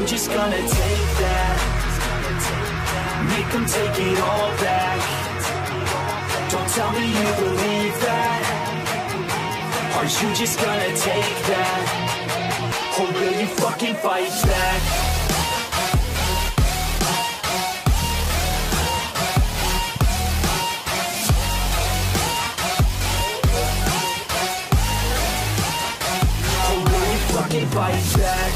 you just gonna take that? Make them take it all back. Don't tell me you believe that. Are you just gonna take that? Or will you fucking fight back? Or will you fucking fight back?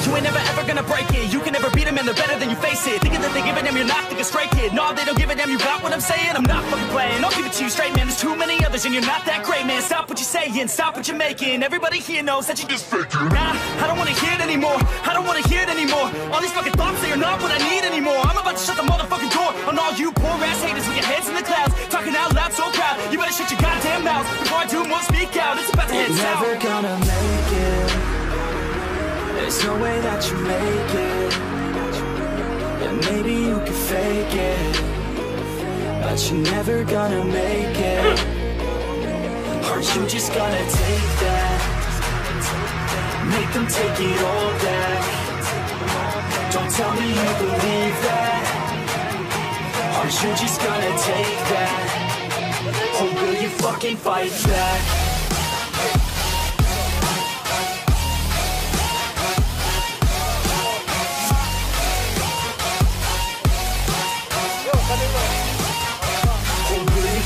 You ain't never ever gonna break it. You can never beat them and they're better than you face it. Thinking that they give a damn, you're not thinking straight, kid. No, they don't give a damn, you got what I'm saying? I'm not fucking playing, I'll give it to you straight, man. There's too many others and you're not that great, man. Stop what you're saying, stop what you're making. Everybody here knows that you just faking. Nah, I don't wanna hear it anymore. I don't wanna hear it anymore. All these fucking thoughts, they are not what I need anymore. I'm about to shut the motherfucking door on all you poor ass haters with your heads in the clouds, talking out loud so proud. You better shut your goddamn mouth before I do more speak out. It's about to head south. Never gonna make it. There's no way that you make it. And maybe you can fake it, but you're never gonna make it. Are you just gonna take that? Make them take it all back. Don't tell me you believe that. Are you just gonna take that? Or will you fucking fight back?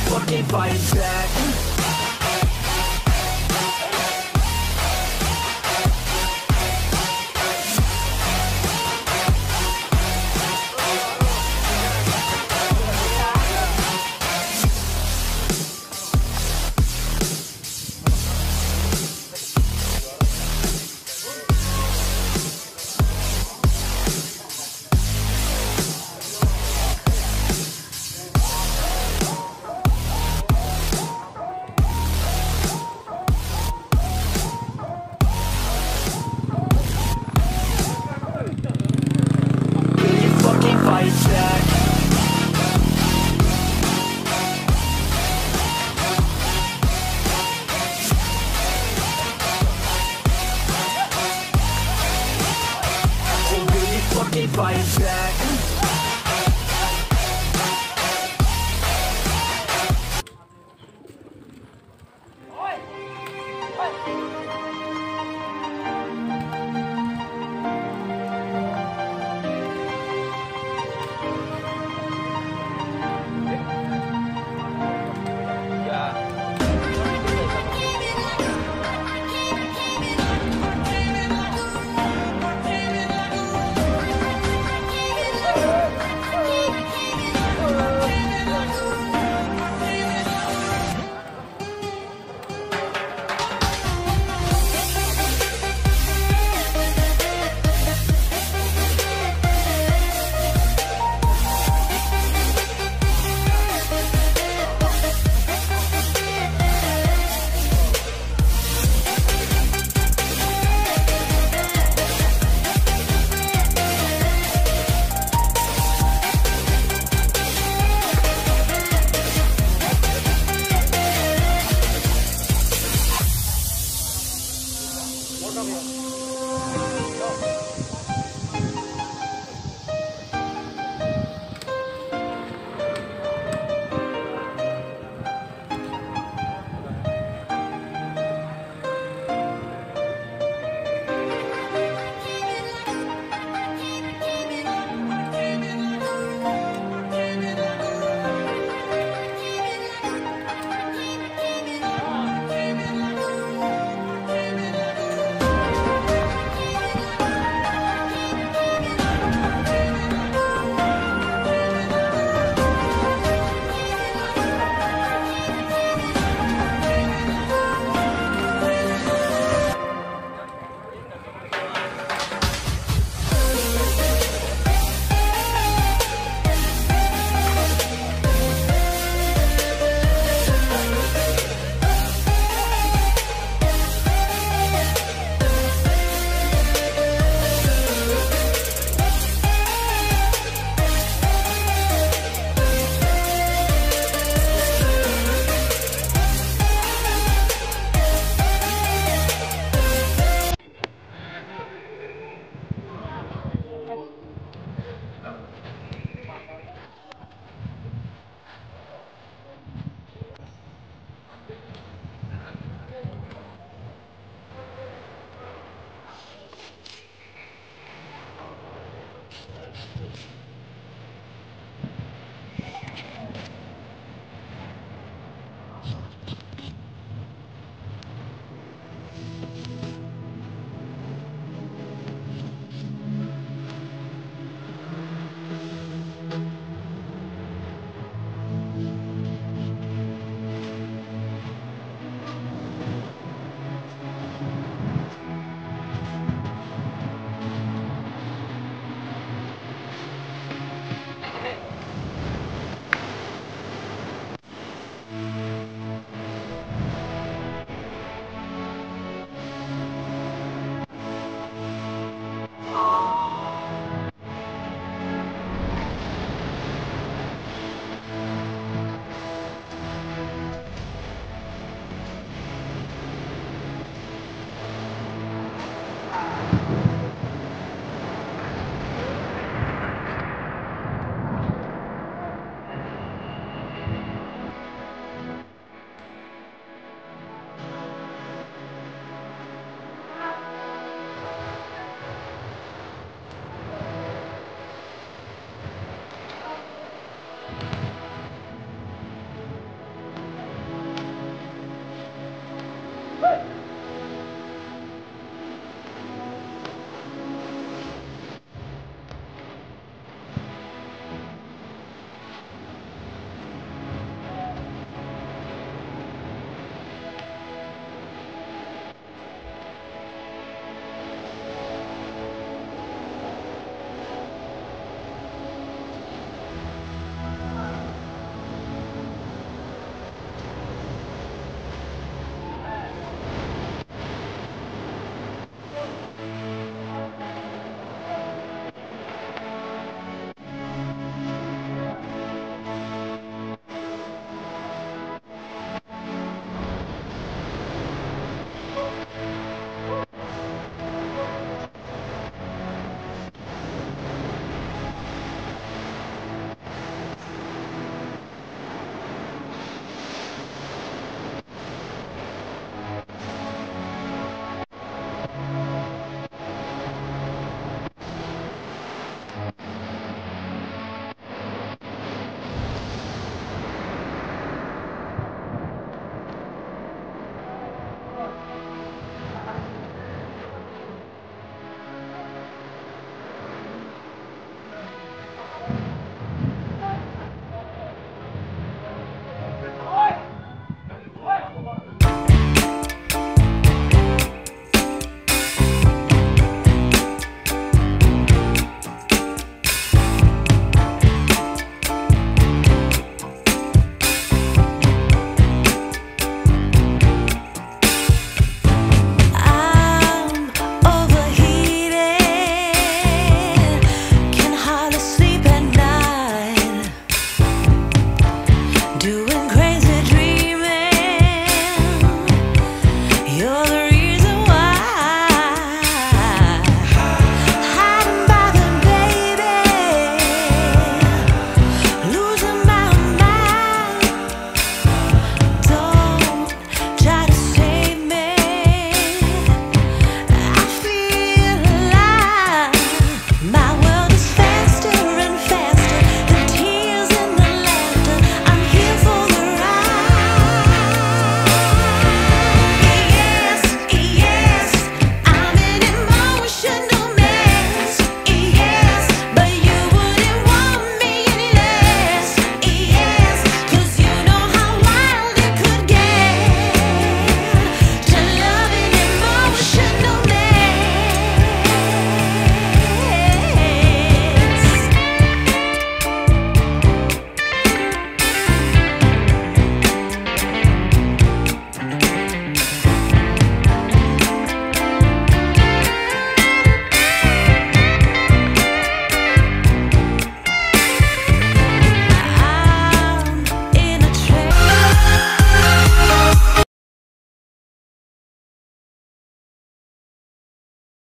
Fucking fight back. Fight back.